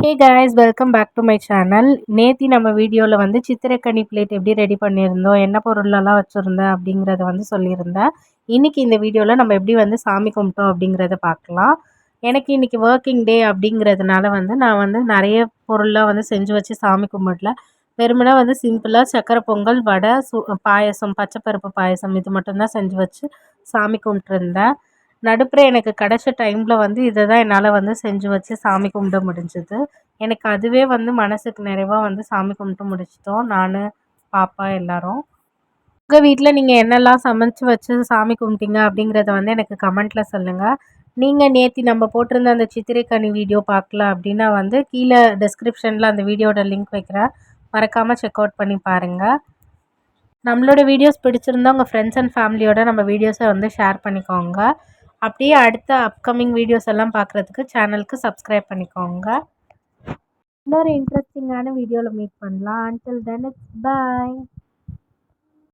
Hey guys welcome back to my channel. நேத்தி நம்ம வீடியோவில் வந்து சித்திரைக்கனி பிளேட் எப்படி ரெடி பண்ணியிருந்தோம், என்ன பொருளெல்லாம் வச்சுருந்தேன் அப்படிங்கிறத வந்து சொல்லியிருந்தேன். இன்றைக்கி இந்த வீடியோவில் நம்ம எப்படி வந்து சாமி கும்பிட்டோம் அப்படிங்கிறத பார்க்கலாம். எனக்கு இன்றைக்கி ஒர்க்கிங் டே அப்படிங்கிறதுனால வந்து நான் வந்து நிறைய பொருள்லாம் வந்து செஞ்சு வச்சு சாமி கும்பிடல. வெறுமனே வந்து சிம்பிளாக சக்கரை பொங்கல், வடை, பாயசம், பச்சைப்பருப்பு பாயசம் இது மட்டும்தான் செஞ்சு வச்சு சாமி கும்பிட்டுருந்தேன். நடுப்புற எனக்கு கிடைச்ச டைமில் வந்து இதை தான் என்னால் வந்து செஞ்சு வச்சு சாமி கும்பிட முடிஞ்சுது. எனக்கு அதுவே வந்து மனசுக்கு நிறைவாக வந்து சாமி கும்பிட்டு முடிச்சிட்டோம் நான், பாப்பா எல்லாரும். உங்கள் வீட்டில் நீங்கள் என்னெல்லாம் சமைச்சு வச்சு சாமி கும்பிட்டீங்க அப்படிங்கிறத வந்து எனக்கு கமெண்ட்டில் சொல்லுங்கள். நீங்கள் நேற்று நம்ம போட்டிருந்த அந்த சித்திரைக்கனி வீடியோ பார்க்கல அப்படின்னா வந்து கீழே டிஸ்கிரிப்ஷனில் அந்த வீடியோட லிங்க் வைக்கிறேன், மறக்காமல் செக் அவுட் பண்ணி பாருங்கள். நம்மளோட வீடியோஸ் பிடிச்சிருந்தா உங்கள் ஃப்ரெண்ட்ஸ் அண்ட் ஃபேமிலியோட நம்ம வீடியோஸை வந்து ஷேர் பண்ணிக்கோங்க. அப்படியே அடுத்த அப்கமிங் வீடியோஸ் எல்லாம் பார்க்குறதுக்கு சேனலுக்கு சப்ஸ்கிரைப் பண்ணிக்கோங்க. இன்னொரு இன்ட்ரெஸ்டிங்கான வீடியோவில் மீட் பண்ணலாம். Until then it's bye.